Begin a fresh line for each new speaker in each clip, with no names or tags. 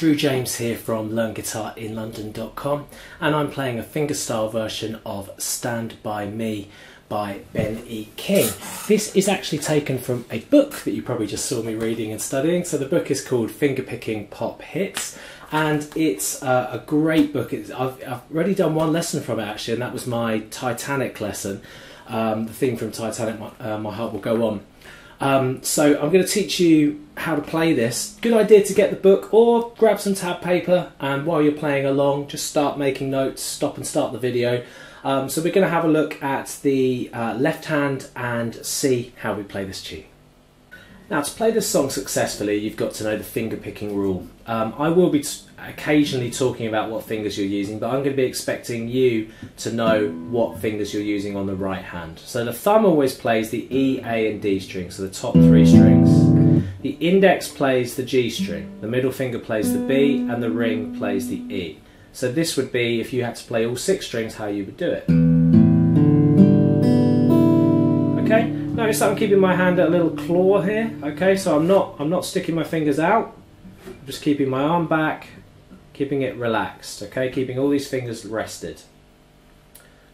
Drew James here from LearnGuitarInLondon.com, and I'm playing a fingerstyle version of Stand By Me by Ben E. King. This is actually taken from a book that you probably just saw me reading and studying. So the book is called Fingerpicking Pop Hits, and it's a great book. I've already done one lesson from it actually, and that was my Titanic lesson. The theme from Titanic, My Heart Will Go On. So I'm going to teach you how to play this. Good idea to get the book or grab some tab paper, and while you're playing along just start making notes, stop and start the video. So we're going to have a look at the left hand and see how we play this tune. Now, to play this song successfully, you've got to know the finger picking rule. I will be occasionally talking about what fingers you're using, but I'm going to be expecting you to know what fingers you're using on the right hand. So the thumb always plays the E, A and D string, so the top three strings. The index plays the G string, the middle finger plays the B, and the ring plays the E. So this would be, if you had to play all 6 strings, how you would do it. Okay, notice that I'm keeping my hand at a little claw here. Okay, so I'm not sticking my fingers out. I'm just keeping my arm back, keeping it relaxed. Okay, keeping all these fingers rested.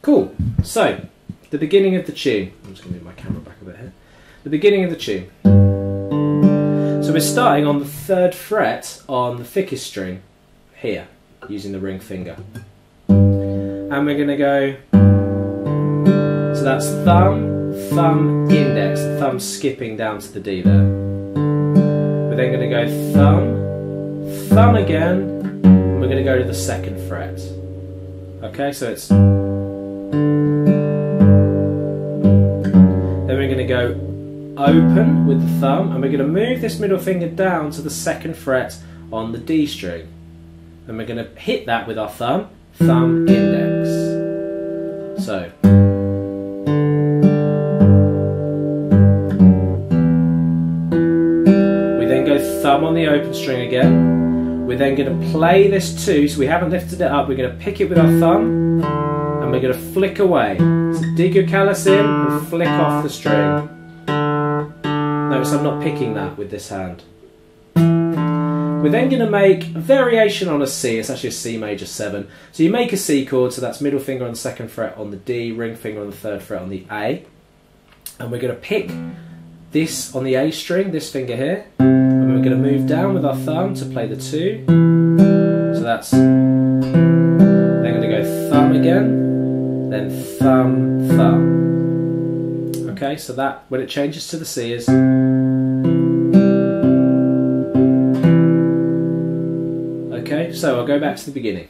Cool. So the beginning of the tune. I'm just going to move my camera back a bit here. The beginning of the tune. So we're starting on the 3rd fret on the thickest string here, using the ring finger. And we're going to go, so that's thumb, thumb, index, thumb skipping down to the D there. We're then going to go thumb, thumb again, and we're going to go to the 2nd fret. Okay, so it's, then we're going to go open with the thumb, and we're going to move this middle finger down to the 2nd fret on the D string. And we're going to hit that with our thumb, thumb, index. So. We then go thumb on the open string again. We're then going to play this 2, so we haven't lifted it up. We're going to pick it with our thumb, and we're going to flick away. So dig your callus in and flick off the string. Notice I'm not picking that with this hand. We're then going to make a variation on a C. It's actually a C major 7. So you make a C chord, so that's middle finger on the 2nd fret on the D, ring finger on the 3rd fret on the A. And we're going to pick this on the A string, this finger here, and we're going to move down with our thumb to play the 2. So that's, then going to go thumb again, then thumb, thumb. Okay, so that, when it changes to the C is, okay, so I'll go back to the beginning.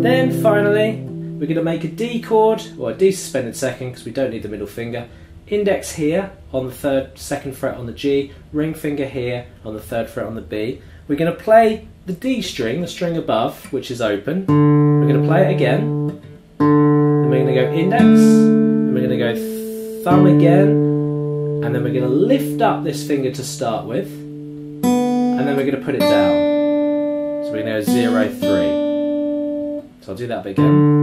Then finally, we're going to make a D chord, or a D suspended 2nd, because we don't need the middle finger. Index here on the 2nd fret on the G, ring finger here on the 3rd fret on the B. We're going to play the D string, the string above, which is open. We're going to play it again, and we're going to go index, and we're going to go thumb again, and then we're going to lift up this finger to start with, and then we're going to put it down. So we're going to go 0, 3. So I'll do that bit again.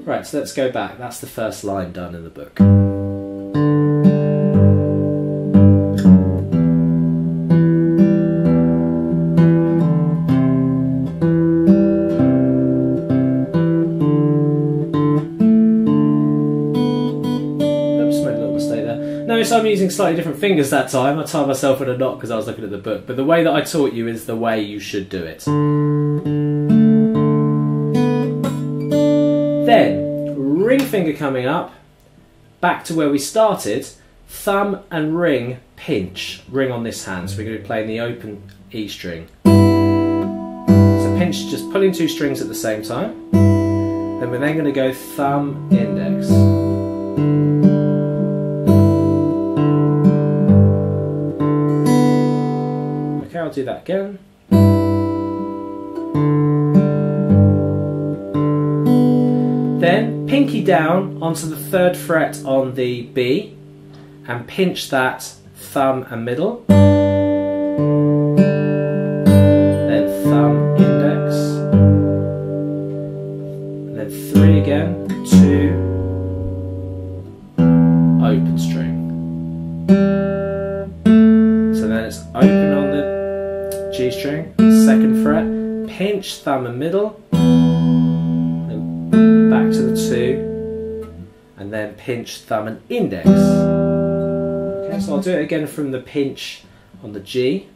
Right, so let's go back. That's the first line done in the book. Notice I'm using slightly different fingers that time. I tied myself in a knot because I was looking at the book, but the way that I taught you is the way you should do it. Then, ring finger coming up, back to where we started, thumb and ring pinch, ring on this hand, so we're going to be playing the open E string. So pinch, just pulling 2 strings at the same time, then we're then going to go thumb, index. I'll do that again. Then pinky down onto the 3rd fret on the B and pinch that thumb and middle. open string. So then it's open on the G string, 2nd fret, pinch, thumb and middle, then back to the 2, and then pinch, thumb and index. Okay, so I'll do it again from the pinch on the G.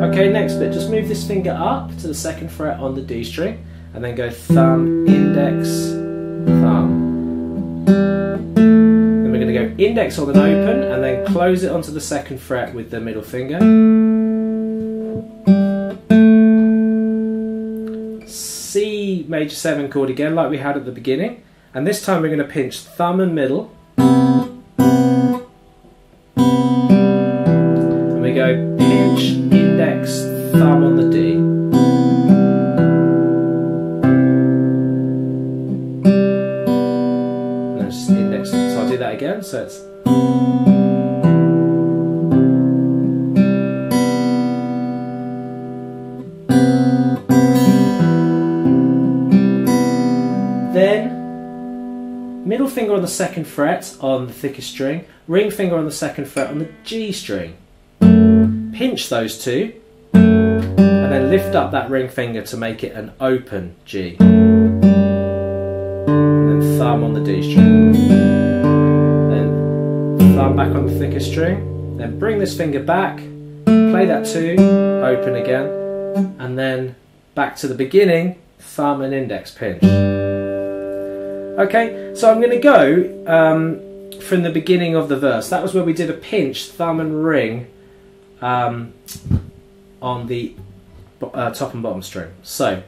Okay, next bit, just move this finger up to the 2nd fret on the D string and then go thumb, index, thumb. Then we're going to go index on an open and then close it onto the 2nd fret with the middle finger. C major 7 chord again like we had at the beginning, and this time we're going to pinch thumb and middle. And we go pinch, index, thumb on the D. And then just index, so I'll do that again, so it's then middle finger on the 2nd fret on the thickest string, ring finger on the 2nd fret on the G string. Pinch those two, and then lift up that ring finger to make it an open G. And then thumb on the D string. Then thumb back on the thickest string. Then bring this finger back, play that 2, open again, and then back to the beginning, thumb and index pinch. Okay, so I'm going to go from the beginning of the verse. That was where we did a pinch, thumb and ring on the top and bottom string. So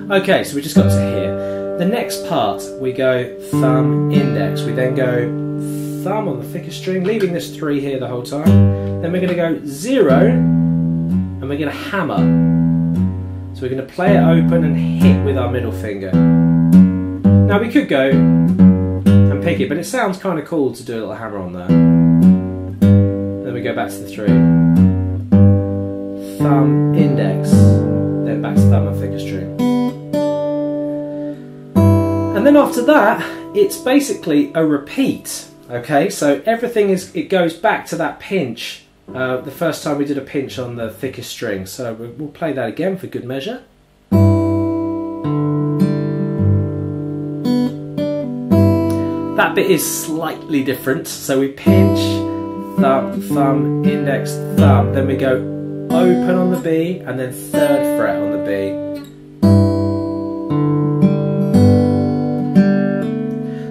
okay, so we just got to here. The next part, we go thumb, index. We then go thumb on the thickest string, leaving this 3 here the whole time. Then we're going to go 0, and we're going to hammer. So we're going to play it open and hit with our middle finger. Now we could go and pick it, but it sounds kind of cool to do a little hammer on there. Then we go back to the 3. Thumb, index, then back to thumb on thicker string. And then after that, it's basically a repeat. Okay, so everything it goes back to that pinch. The first time we did a pinch on the thickest string. So we'll play that again for good measure. That bit is slightly different. So we pinch, thumb, thumb, index, thumb. Then we go open on the B and then 3rd fret on the B.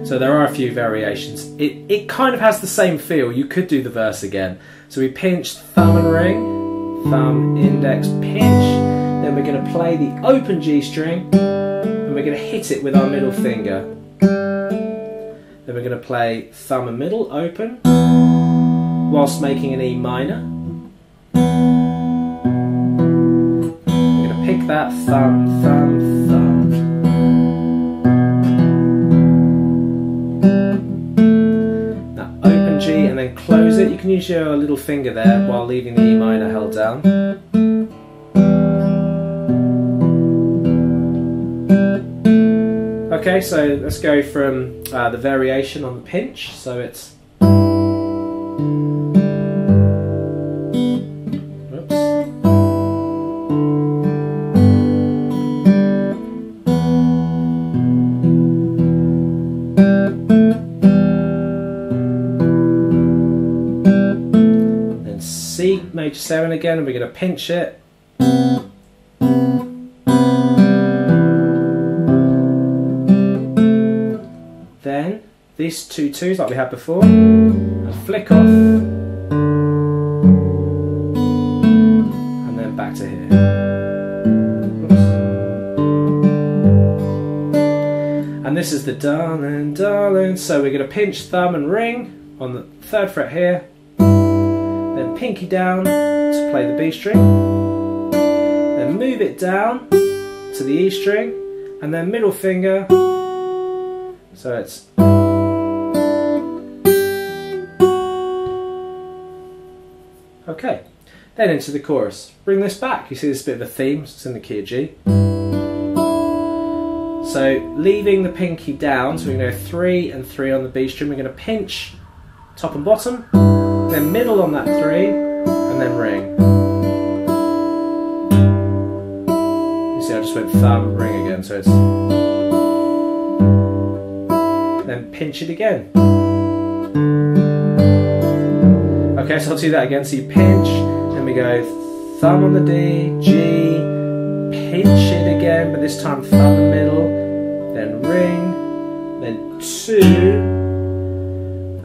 So there are a few variations. It kind of has the same feel. You could do the verse again. So we pinch, thumb and ring, thumb, index, pinch. Then we're going to play the open G string and we're going to hit it with our middle finger. Then we're going to play thumb and middle, open, whilst making an E minor. We're going to pick that thumb, thumb, thumb. And then close it. You can use your little finger there while leaving the E minor held down. Okay, so let's go from the variation on the pinch. So it's C major 7 again, and we're going to pinch it. And bass, 2 2s like we had before, and flick off, and then back to here. Oops. And this is the darling, darling, so we're going to pinch, thumb and ring on the 3rd fret here, then pinky down to play the B string, then move it down to the E string, and then middle finger, so it's okay. Then into the chorus. Bring this back. You see this bit of a theme, it's in the key of G. So leaving the pinky down, so we're going to go 3 and 3 on the B string, we're going to pinch top and bottom, then middle on that 3, and then ring. You see I just went thumb, ring again, so it's... Then pinch it again. Okay, so I'll do that again. So you pinch, then we go thumb on the D, G, pinch it again, but this time thumb and middle, then ring, then 2,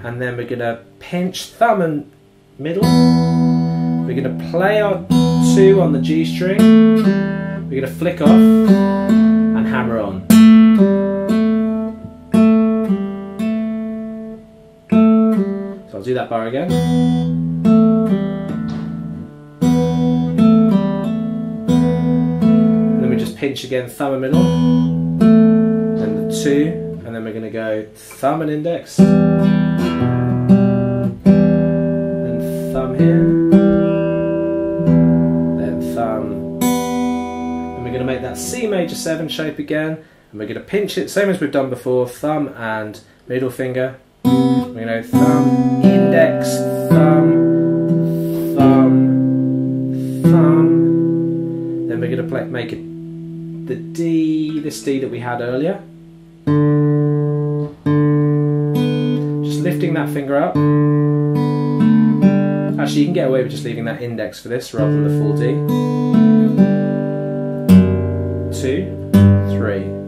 and then we're going to pinch thumb and middle. We're going to play our 2 on the G string. We're going to flick off and hammer on. So I'll do that bar again. And then we just pinch again, thumb and middle, then the 2, and then we're going to go thumb and index, then thumb here, then thumb, and we're going to make that C major 7 shape again, and we're going to pinch it, same as we've done before, thumb and middle finger. We're going to thumb, index, thumb, thumb, thumb. Then we're going to make it the D, this D that we had earlier. Just lifting that finger up. Actually, you can get away with just leaving that index for this rather than the full D. 2, 3.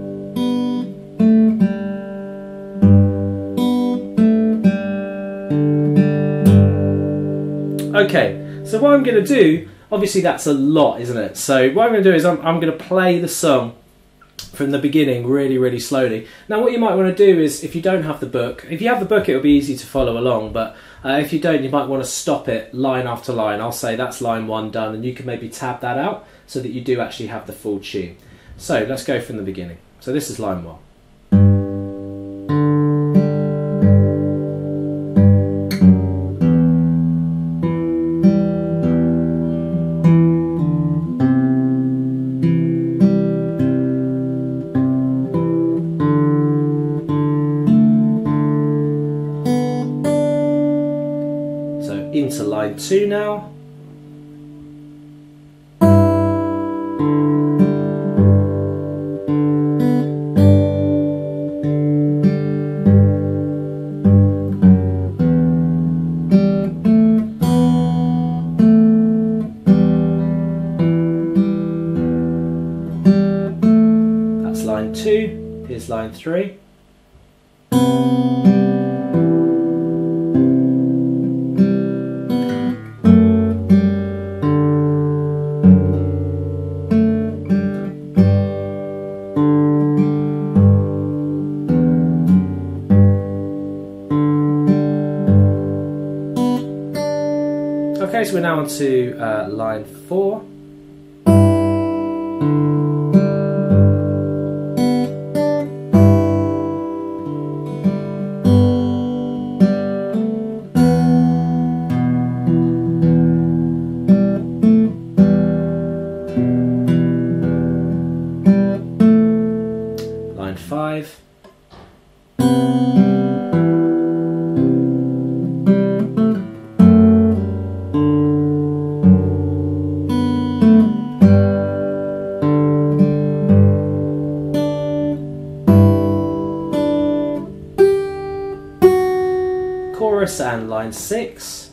Okay, so what I'm going to do, obviously that's a lot, isn't it? So what I'm going to do is I'm going to play the song from the beginning really, really slowly. Now what you might want to do is, if you don't have the book, if you have the book it'll be easy to follow along, but if you don't, you might want to stop it line after line. I'll say that's line 1 done, and you can maybe tab that out so that you do actually have the full tune. So let's go from the beginning. So this is line 1. Into line 2 now. That's line 2. Here's line 3. Okay, so we're now on to line 4. Line 5. Chorus and line 6.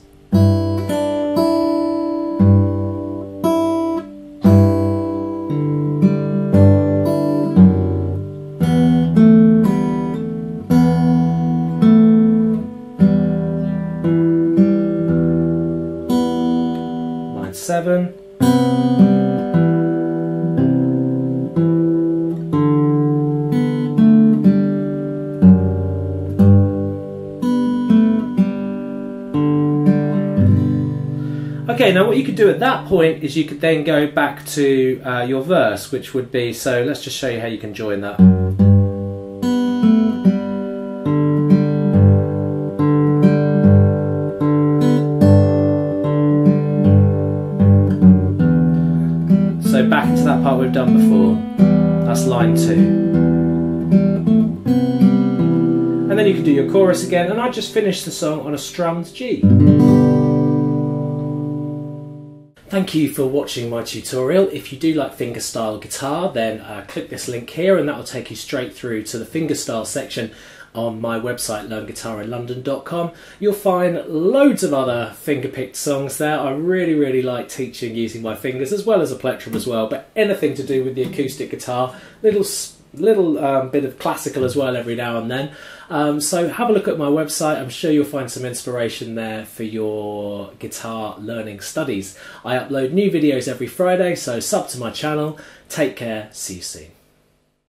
Okay, now what you could do at that point is you could then go back to your verse, which would be, so let's just show you how you can join that. So back into that part we've done before, that's line 2. And then you can do your chorus again, and I just finished the song on a strummed G. Thank you for watching my tutorial. If you do like fingerstyle guitar, then click this link here and that will take you straight through to the fingerstyle section on my website learnguitarinlondon.com. You'll find loads of other finger-picked songs there. I really like teaching using my fingers as well as a plectrum as well, but anything to do with the acoustic guitar, little bit of classical as well every now and then. So have a look at my website. I'm sure you'll find some inspiration there for your guitar learning studies. I upload new videos every Friday, so sub to my channel. Take care, see you soon.